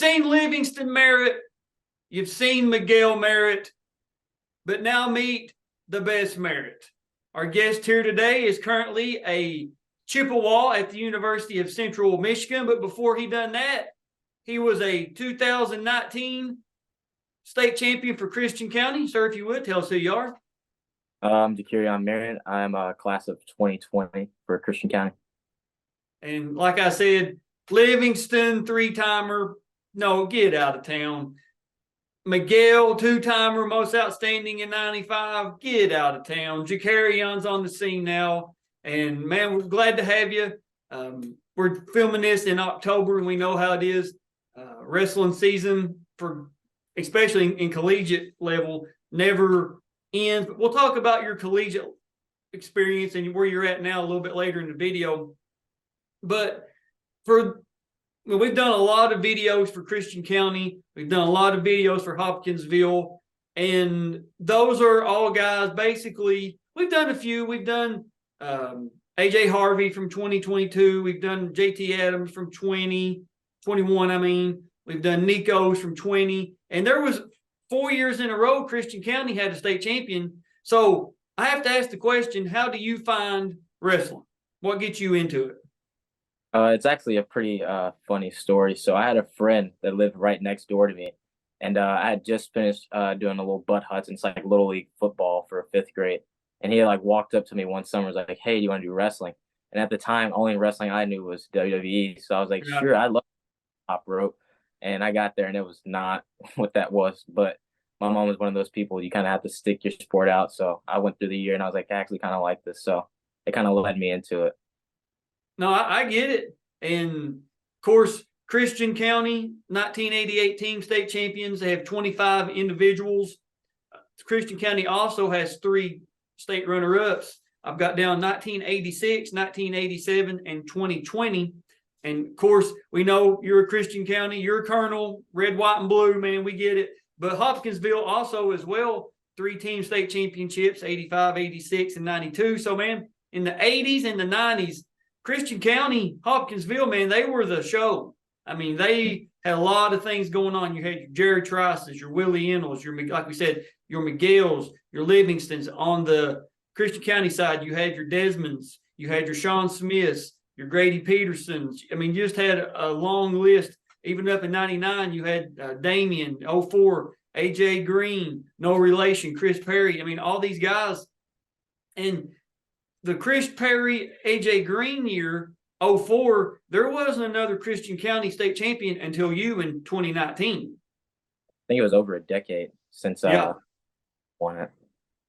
seen Livingston Merritt, you've seen Miguel Merritt, but now meet the best Merritt. Our guest here today is currently a Chippewa at the University of Central Michigan, but before he done that, he was a 2019 state champion for Christian County. Sir, if you would, tell us who you are. Ja'Kerion Merritt. I'm a class of 2020 for Christian County. And like I said, Livingston, three-timer, no, get out of town. Miguel, two-timer, most outstanding in 95, get out of town. Ja'Kerion's on the scene now. And, man, we're glad to have you. We're filming this in October, and we know how it is. Wrestling season, for especially in collegiate level, never ends. But we'll talk about your collegiate experience and where you're at now a little bit later in the video. But we've done a lot of videos for Christian County. We've done a lot of videos for Hopkinsville. And those are all guys, basically, we've done a few. We've done AJ Harvey from 2022. We've done JT Adams from 2021, I mean. We've done Nico's from 20. And there was 4 years in a row Christian County had a state champion. So I have to ask the question, how do you find wrestling? What gets you into it? It's actually a pretty funny story. So I had a friend that lived right next door to me, and I had just finished doing a little Bud Hudson's like little league football for fifth grade, and he like walked up to me one summer, was like, "Hey, do you want to do wrestling?" And at the time, only wrestling I knew was WWE, so I was like, "Sure, I love top rope." And I got there, and it was not what that was. But my mom was one of those people, you kind of have to stick your sport out. So I went through the year, and I was like, I actually kind of like this, so it kind of led me into it. No, I get it. And, of course, Christian County, 1988 team state champions. They have 25 individuals. Christian County also has 3 state runner-ups. I've got down 1986, 1987, and 2020. And, of course, we know you're a Christian County. You're a Colonel, red, white, and blue, man. We get it. But Hopkinsville also as well, 3 team state championships, 85, 86, and 92. So, man, in the 80s and the 90s, Christian County, Hopkinsville, man, they were the show. I mean, they had a lot of things going on. You had your Jerry Trices, your Willie Ennels, your, like we said, your Miguels, your Livingstons. On the Christian County side, you had your Desmonds, you had your Sean Smiths, your Grady Petersons. I mean, you just had a long list. Even up in 99, you had Damien, 04, AJ Green, no relation, Chris Perry. I mean, all these guys. And the Chris Perry, AJ Green year, 04, there wasn't another Christian County state champion until you in 2019. I think it was over a decade since won it.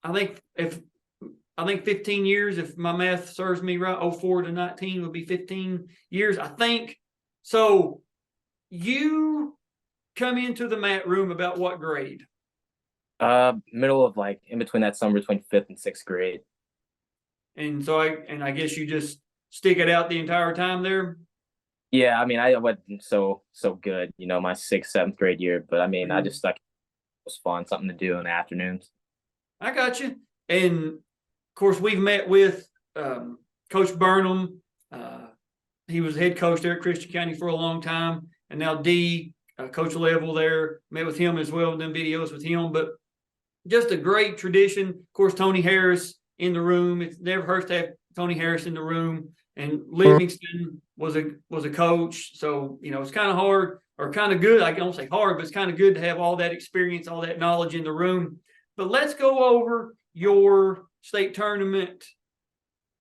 I think 15 years, if my math serves me right. 04 to 19 would be 15 years, I think. So you come into the mat room about what grade? Middle of like in between that summer between 5th and 6th grade. And so I guess you just stick it out the entire time there? Yeah, I mean, I wasn't so good, my 6th, 7th grade year, but I mean, I just stuck. It was fun, something to do in the afternoons. I got you. And of course, we've met with Coach Burnham. He was head coach there at Christian County for a long time. And now D, coach level there, met with him as well, done videos with him. But just a great tradition. Of course, Tony Harris in the room. It never hurts to have Tony Harris in the room. And Livingston was a coach. So, it's kind of hard or kind of good. I don't say hard, but it's kind of good to have all that experience, all that knowledge in the room. But let's go over your state tournament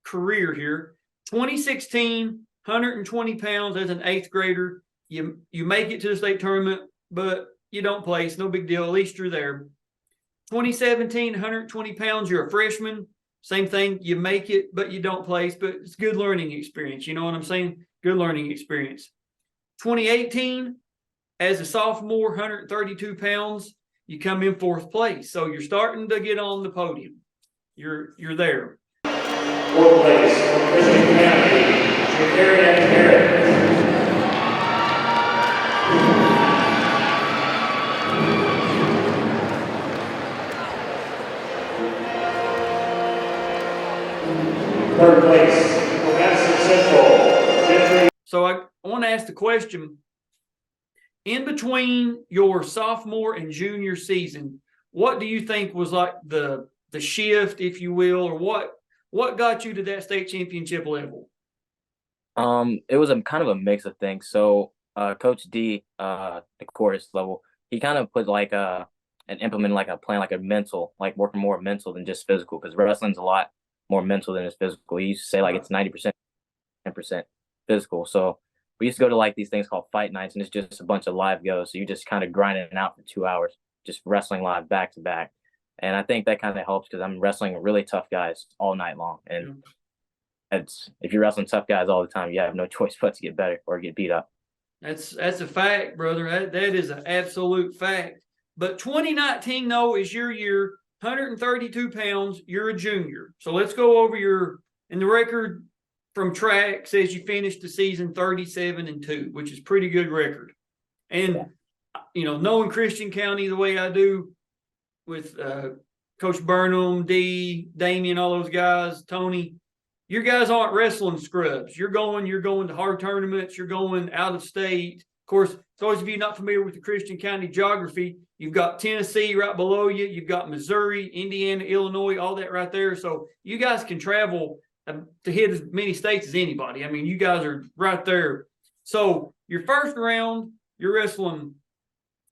career here. 2016, 120 pounds as an 8th grader. You make it to the state tournament, but you don't place. No big deal. At least you're there. 2017, 120 pounds. You're a freshman. Same thing. You make it, but you don't place. But it's good learning experience. You know what I'm saying? Good learning experience. 2018, as a sophomore, 132 pounds. You come in 4th place. So you're starting to get on the podium. You're there. 4th place, Christian County, Ja'Kerion Merritt. Third place, Madison Central. So I want to ask the question, in between your sophomore and junior season, what do you think was like the shift, if you will, or what got you to that state championship level? It was a kind of a mix of things. So, Coach D, the chorus level, he kind of put like and implemented like a plan, like a mental, like working more mental than just physical, because wrestling's a lot more mental than it's physical. He used to say like it's 90%, 10% physical. So we used to go to like these things called fight nights, and it's just a bunch of live goes. So you just kind of grinding it out for 2 hours, just wrestling live back to back. And I think that kind of helps because I'm wrestling really tough guys all night long. And if you're wrestling tough guys all the time, you have no choice but to get better or get beat up. That's a fact, brother. That is an absolute fact. But 2019, though, is your year. 132 pounds. You're a junior. So let's go over and the record from track says you finished the season 37-2, which is pretty good record. And, knowing Christian County the way I do with Coach Burnham, D, Damien, all those guys, Tony, your guys aren't wrestling scrubs. You're going to hard tournaments. You're going out of state. Of course, those of you not familiar with the Christian County geography, you've got Tennessee right below you. You've got Missouri, Indiana, Illinois, all that right there. So you guys can travel to hit as many states as anybody. I mean, you guys are right there. So your first round, you're wrestling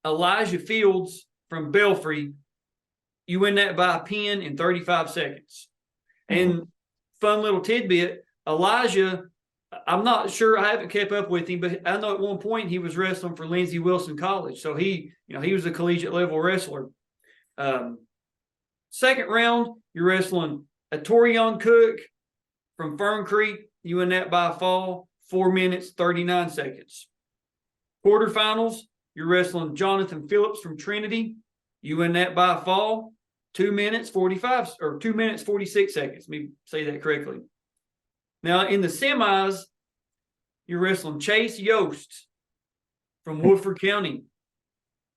Elijah Fields from Belfry. You win that by a pin in 35 seconds. And fun little tidbit, Elijah, I'm not sure, I haven't kept up with him, but I know at one point he was wrestling for Lindsey Wilson College. So he was a collegiate level wrestler. Second round, you're wrestling Ja'Kerion Cook from Fern Creek. You win that by a fall, 4 minutes, 39 seconds. Quarterfinals, you're wrestling Jonathan Phillips from Trinity. You win that by a fall, 2 minutes 46 seconds. Let me say that correctly. Now in the semis, you're wrestling Chase Yost from Woodford County,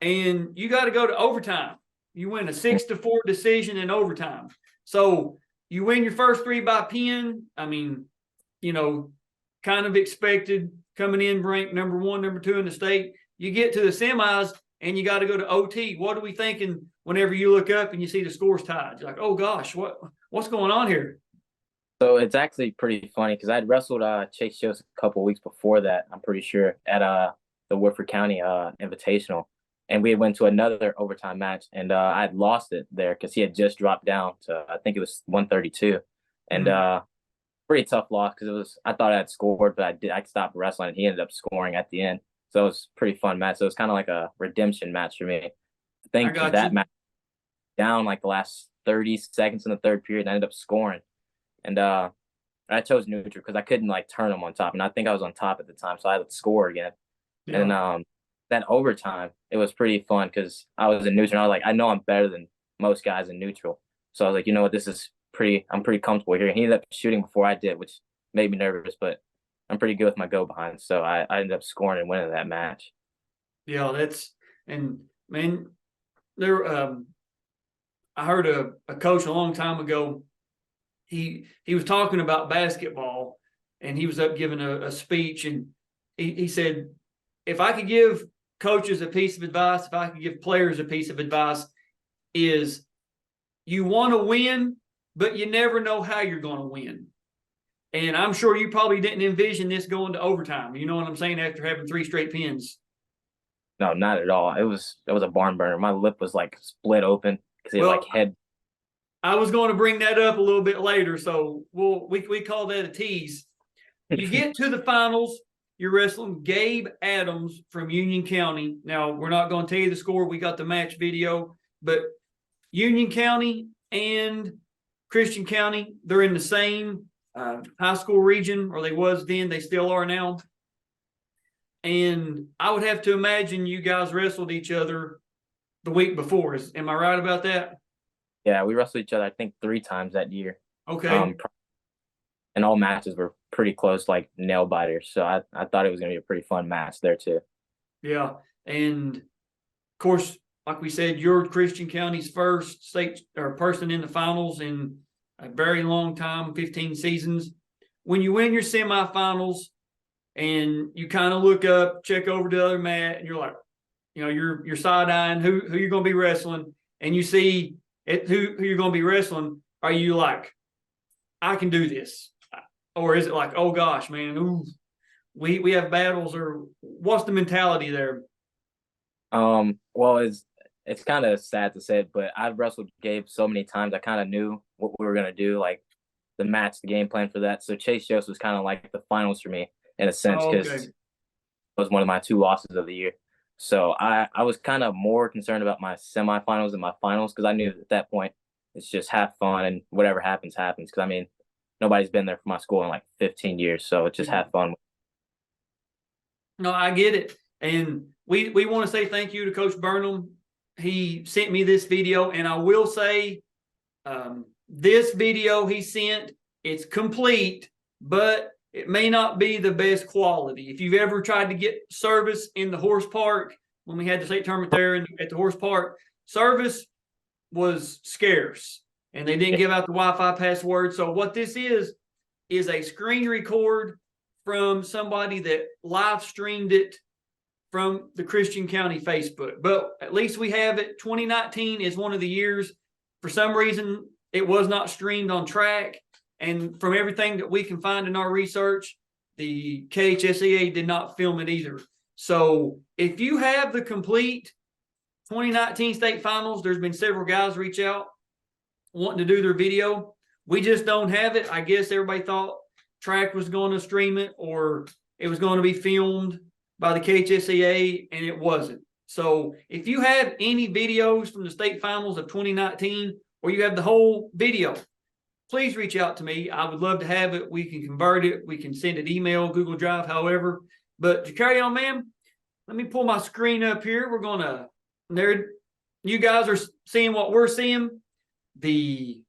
and you got to go to overtime. You win a 6-4 decision in overtime. So you win your first three by pin. I mean, kind of expected, coming in ranked number 1, number 2 in the state. You get to the semis and you got to go to OT. What are we thinking whenever you look up and you see the scores tied? You're like, oh gosh, what's going on here? So it's actually pretty funny because I'd wrestled Chase Yost a couple of weeks before that, I'm pretty sure, at the Woodford County Invitational. And we had went to another overtime match, and I'd lost it there because he had just dropped down to, I think it was 132. And pretty tough loss because I thought I had scored, but I stopped wrestling, and he ended up scoring at the end. So it was a pretty fun match. So it was kind of like a redemption match for me. I think for that match, down like the last 30 seconds in the third period, and I ended up scoring. And I chose neutral because I couldn't like turn him on top, and I think I was on top at the time, so I had to score again. Yeah. And that overtime, it was pretty fun because I was in neutral, and I was like, I know I'm better than most guys in neutral, so I was like, you know what, I'm pretty comfortable here. And he ended up shooting before I did, which made me nervous, but I'm pretty good with my go behind, so I ended up scoring and winning that match. Yeah, I heard a coach a long time ago. He was talking about basketball, and he was up giving a speech, and he said, if I could give coaches a piece of advice, if I could give players a piece of advice, is you want to win, but you never know how you're going to win. And I'm sure you probably didn't envision this going to overtime. You know what I'm saying? After having 3 straight pins. No, not at all. It was a barn burner. My lip was like split open because it like head. I was going to bring that up a little bit later, so we call that a tease. You get to the finals, you're wrestling Gabe Adams from Union County. Now, we're not going to tell you the score. We got the match video, but Union County and Christian County, they're in the same high school region, or they was then, they still are now. And I would have to imagine you guys wrestled each other the week before. Am I right about that? Yeah, we wrestled each other, I think, 3 times that year. Okay. And all matches were pretty close, like nail biters. So I thought it was going to be a pretty fun match there too. Yeah. And of course, like we said, you're Christian County's first state or person in the finals in a very long time, 15 seasons. When you win your semifinals and you kind of look up, check over to the other mat, and you're like, you know, you're side eyeing who you're going to be wrestling, and you see who you're going to be wrestling. Are you like, I can do this, or is it like, oh gosh, man, ooh, we have battles, or what's the mentality there? Well, it's kind of sad to say it, but I've wrestled Gabe so many times. I kind of knew what we were gonna do, like the match, the game plan for that. So Chase Jost was kind of like the finals for me in a sense, Oh, because okay. it was one of my 2 losses of the year. So I was kind of more concerned about my semifinals than my finals, because I knew at that point it's just have fun and whatever happens happens. Because I mean, nobody's been there for my school in like 15 years, so it's just have fun. No, I get it. And we want to say thank you to Coach Burnham. He sent me this video, and I will say this video he sent, it's complete, but it may not be the best quality. If you've ever tried to get service in the horse park, when we had the state tournament there at the horse park, service was scarce, and they didn't give out the Wi-Fi password. So what this is a screen record from somebody that live streamed it from the Christian County Facebook. But at least we have it. 2019 is one of the years. For some reason, it was not streamed on track. And from everything that we can find in our research, the KHSAA did not film it either. So if you have the complete 2019 state finals, there's been several guys reach out wanting to do their video. We just don't have it. I guess everybody thought track was going to stream it, or it was going to be filmed by the KHSAA, and it wasn't. So if you have any videos from the state finals of 2019, or you have the whole video, please reach out to me. I would love to have it. We can convert it. We can send it email, Google Drive, however. But Ja'Kerion, man, let me pull my screen up here. We're going to, there, you guys are seeing what we're seeing. The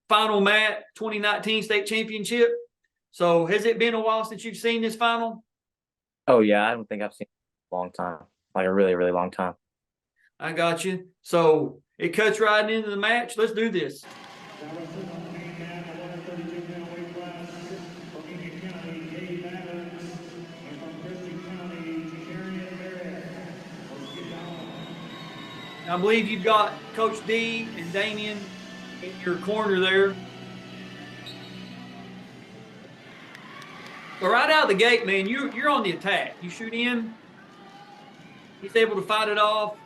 final mat 2019 state championship. So has it been a while since you've seen this final? Oh yeah, I don't think I've seen it in a long time, like a really, really long time. I got you. So it cuts right into the match. Let's do this. I believe you've got Coach D and Damien in your corner there. But right out of the gate, man, you're on the attack. You shoot in. He's able to fight it off.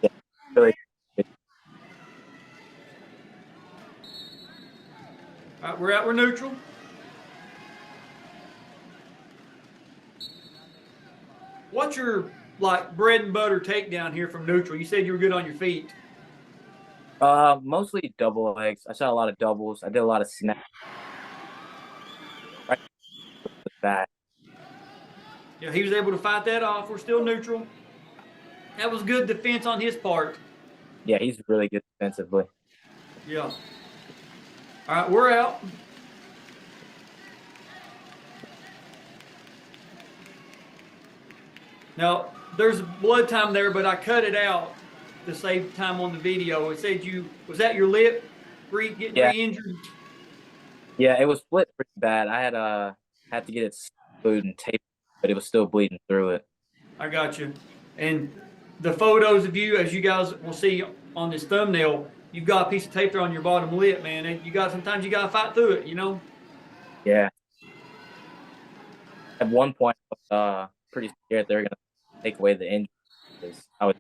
Yeah, really. All right, we're neutral. What's your like bread and butter takedown here from neutral? You said you were good on your feet. Mostly double legs. I shot a lot of doubles. I did a lot of snaps. Right with that. Yeah, he was able to fight that off. We're still neutral. That was good defense on his part. Yeah, he's really good defensively. Yeah. All right, we're out. Now, there's blood time there, but I cut it out to save time on the video. It said was that your lip getting re-injured? Yeah, it was split pretty bad. I had to get it glued and taped, but it was still bleeding through it. I got you. And the photos of you, as you guys will see on this thumbnail, you've got a piece of tape there on your bottom lip, man. And sometimes you got to fight through it, you know? Yeah. At one point, I was pretty scared they were going to take away the injury because I was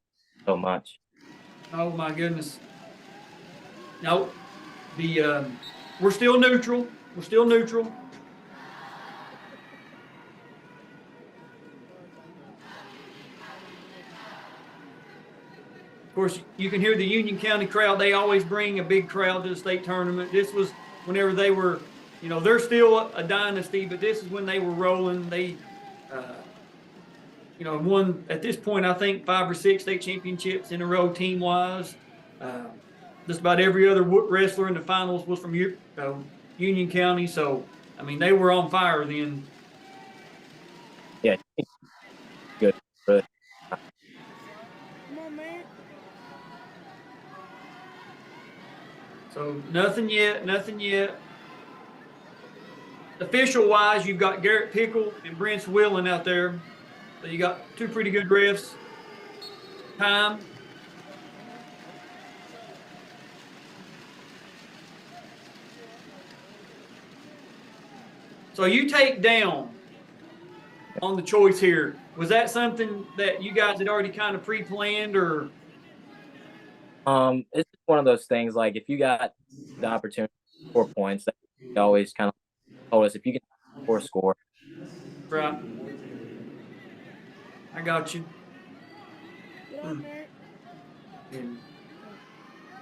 so much. Oh, my goodness. No, we're still neutral. We're still neutral. Of course, you can hear the Union County crowd. They always bring a big crowd to the state tournament. This was whenever they were, you know, they're still a dynasty, but this is when they were rolling. They, you know, won at this point, I think 5 or 6 state championships in a row team-wise. Just about every other wrestler in the finals was from Union County. So, I mean, they were on fire then. Yeah, good. Really. So nothing yet, nothing yet. Official-wise, you've got Garrett Pickle and Brent Willen out there. So you got two pretty good refs. Time. So you take down on the choice here. Was that something that you guys had already kind of pre-planned, or? It's just one of those things. Like if you got the opportunity for points, they always kind of told us if you can score. Right. I got you. And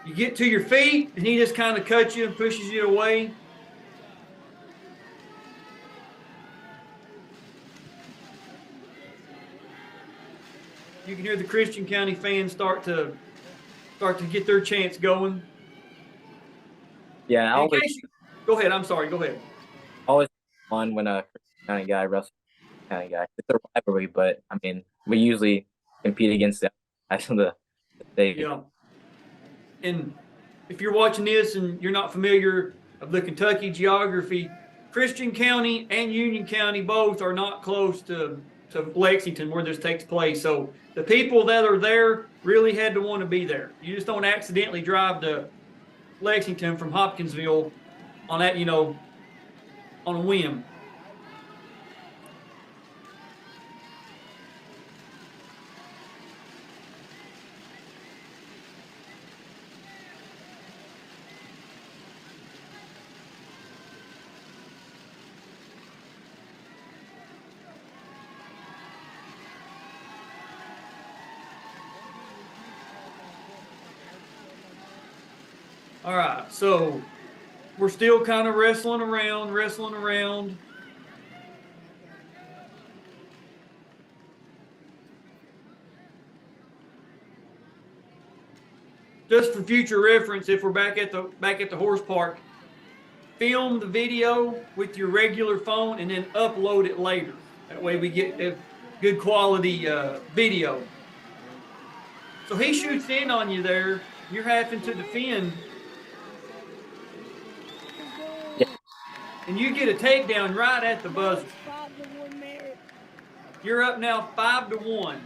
you get to your feet, and he just kind of cuts you and pushes you away. You can hear the Christian County fans start to get their chants going. Yeah, Go ahead. I'm sorry. Go ahead. always fun when a Christian County guy wrestles a County guy. It's a rivalry, but I mean, we usually compete against the guys in the state. Yeah. And if you're watching this and you're not familiar of the Kentucky geography, Christian County and Union County both are not close to Lexington where this takes place. So the people that are there really had to want to be there. You just don't accidentally drive to Lexington from Hopkinsville on that, on a whim. All right, so we're still kind of wrestling around. Just for future reference, if we're back at the horse park, film the video with your regular phone and then upload it later. That way we get a good quality video. So he shoots in on you there. You're having to defend. And you get a takedown right at the buzzer. You're up now 5-1.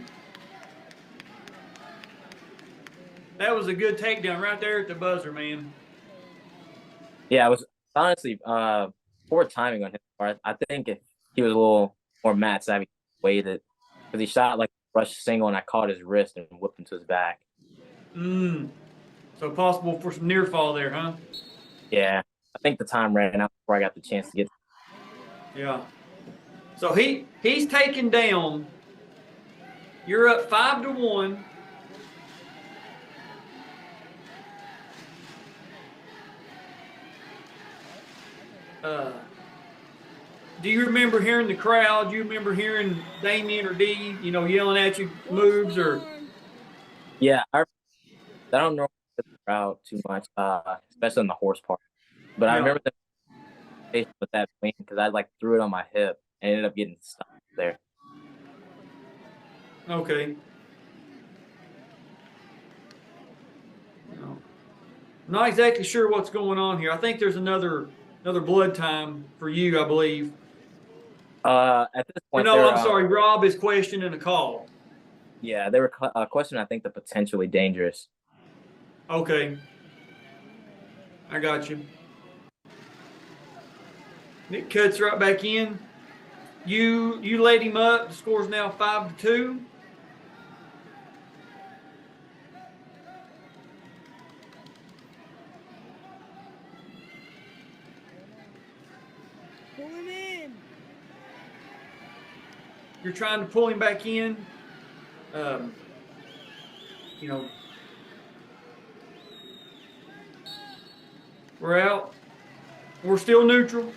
That was a good takedown right there at the buzzer, man. Yeah, it was honestly poor timing on his part. I think if he was a little more mat savvy, waited because he shot like a rush single, and I caught his wrist and whipped him to his back. So possible for some near fall there, huh? Yeah, I think the time ran out before I got the chance to get. Yeah. So he's taken down. You're up 5-1. Do you remember hearing the crowd? Do you remember hearing Damien or Dee, yelling at you moves or? Yeah, I don't know the crowd too much, especially in the horse park. But I remember the with that wing because I threw it on my hip and ended up getting stuck there. Okay. No. Not exactly sure what's going on here. I think there's another blood time for you, I believe. At this point, I'm sorry. Rob is questioning a call. Yeah, they were questioning, I think, the potentially dangerous. Okay. I got you. It cuts right back in. You laid him up. The score's now 5-2. Pull him in. You're trying to pull him back in. We're out. We're still neutral.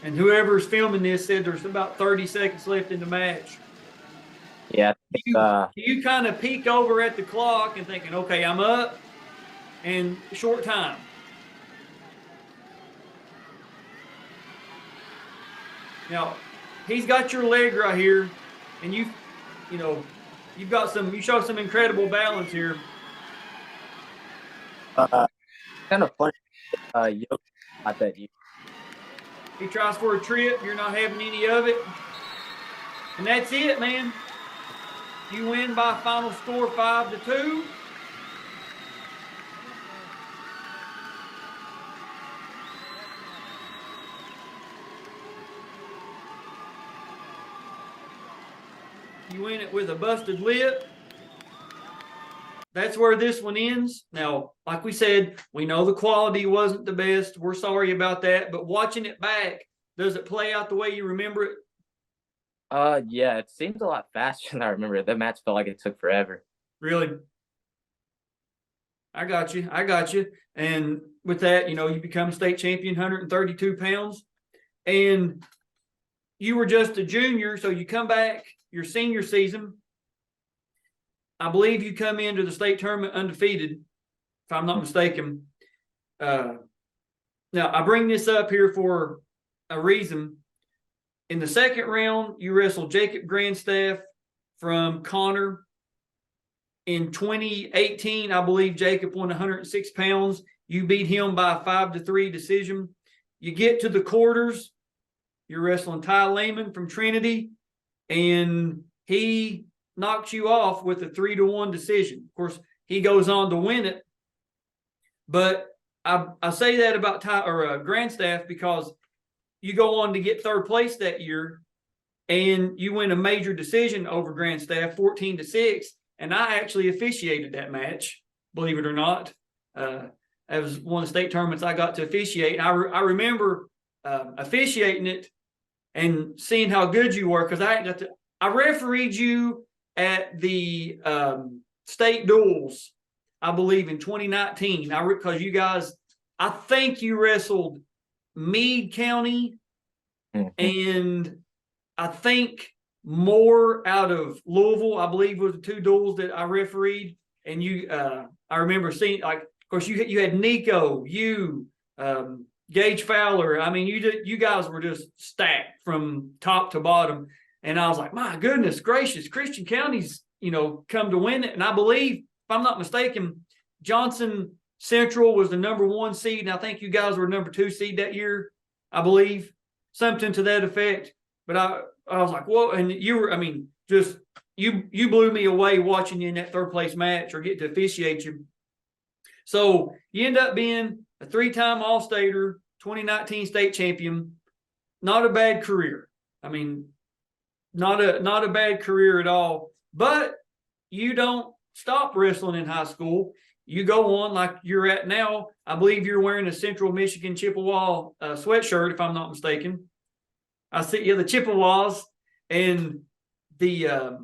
And whoever's filming this said there's about 30 seconds left in the match. Yeah. You kind of peek over at the clock and thinking, okay, I'm up and short time. Now, he's got your leg right here, and you show some incredible balance here. Kind of funny. Yoke got that you. He tries for a trip. You're not having any of it. And that's it, man. You win by final score 5-2. You win it with a busted lip. That's where this one ends. Now, like we said, we know the quality wasn't the best. We're sorry about that. But watching it back, does it play out the way you remember it? Yeah, it seems a lot faster than I remember. That match felt like it took forever. Really? I got you. And with that, you become state champion, 132 pounds. And you were just a junior, so you come back your senior season. I believe you come into the state tournament undefeated, if I'm not mistaken. Now, I bring this up here for a reason. In the second round, you wrestled Jacob Grandstaff from Connor. In 2018, I believe Jacob won 106 pounds. You beat him by a 5-3 decision. You get to the quarters. You're wrestling Ty Lehman from Trinity, and he knocks you off with a 3-1 decision. Of course, he goes on to win it. But I say that about Grandstaff because you go on to get third place that year, and you win a major decision over Grandstaff, 14-6. And I actually officiated that match, believe it or not. That was one of the state tournaments I got to officiate. I remember officiating it and seeing how good you were because I refereed you at the state duels, I believe, in 2019. Because you guys, I think you wrestled Meade County, and I think Moore out of Louisville, I believe, was the two duels that I refereed. And I remember seeing, like, of course, you had Nico, Gage Fowler. I mean, you guys were just stacked from top to bottom. And I was like, my goodness gracious, Christian County's, come to win it. And I believe, if I'm not mistaken, Johnson Central was the number 1 seed. And I think you guys were number 2 seed that year, I believe, something to that effect. But I was like, whoa. And you were, just, you blew me away watching you in that third place match or get to officiate you. So you end up being a 3-time All-Stater, 2019 state champion. Not a bad career. Not a bad career at all. But you don't stop wrestling in high school. You go on like you're at now. I believe you're wearing a Central Michigan Chippewa sweatshirt, if I'm not mistaken. I see the Chippewas and the.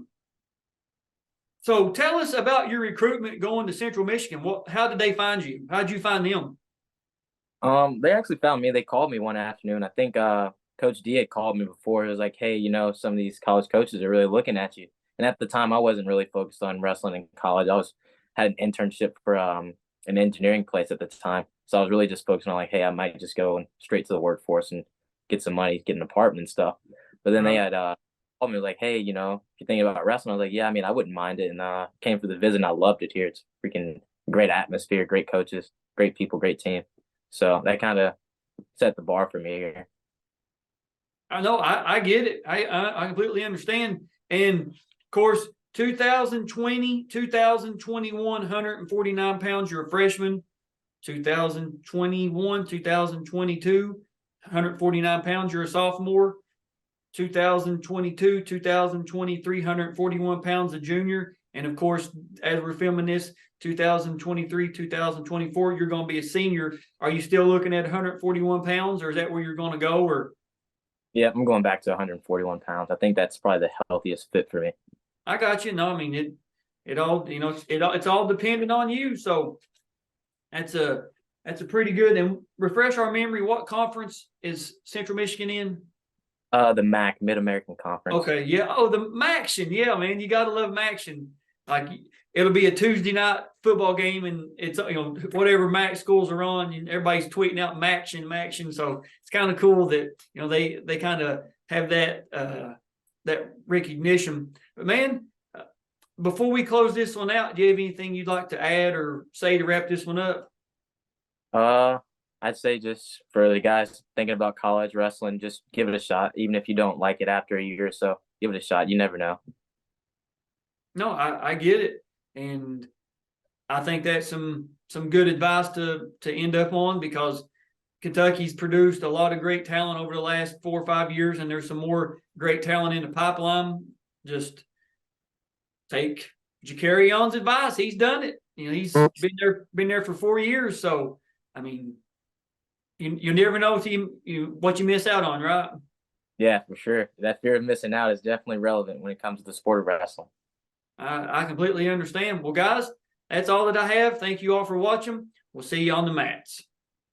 So tell us about your recruitment going to Central Michigan. How did they find you? How did you find them? They actually found me. They called me one afternoon. I think Coach D had called me before. He was like, hey, some of these college coaches are really looking at you. And at the time, I wasn't really focused on wrestling in college. I had an internship for an engineering place at the time. So I was really just focused on like, hey, I might just go straight to the workforce and get some money, get an apartment and stuff. But then they had called me like, hey, if you're thinking about wrestling, I was like, yeah, I wouldn't mind it. And came for the visit and I loved it here. It's freaking great atmosphere, great coaches, great people, great team. So that kind of set the bar for me here. I know, I get it. I completely understand. And of course, 2020, 2021, 149 pounds, you're a freshman. 2021, 2022, 149 pounds, you're a sophomore. 2022, 2023, 141 pounds, a junior. And of course, as we're filming this, 2023, 2024, you're going to be a senior. Are you still looking at 141 pounds, or is that where you're going to go? Or yeah, I'm going back to 141 pounds. I think that's probably the healthiest fit for me. I got you. No, it all, it's all dependent on you. So that's a pretty good. And refresh our memory. What conference is Central Michigan in? The MAC, Mid-American Conference. Okay, yeah. Oh, the MACtion. Yeah, man, you gotta love MACtion. Like, it'll be a Tuesday night football game, and it's whatever MAC schools are on, and everybody's tweeting out MACtion. So it's kind of cool that they kind of have that recognition. But man, before we close this one out, do you have anything you'd like to add or say to wrap this one up? I'd say just for the guys thinking about college wrestling, just give it a shot. Even if you don't like it after a year or so, give it a shot. You never know. No, I get it. And I think that's some good advice to end up on, because Kentucky's produced a lot of great talent over the last 4 or 5 years, and there's some more great talent in the pipeline. Just take Ja'Kerion's advice. He's done it. You know, he's been there for 4 years. So, I mean, you never know what you miss out on, right? Yeah, for sure. That fear of missing out is definitely relevant when it comes to the sport of wrestling. I completely understand. Well, guys, that's all that I have. Thank you all for watching. We'll see you on the mats.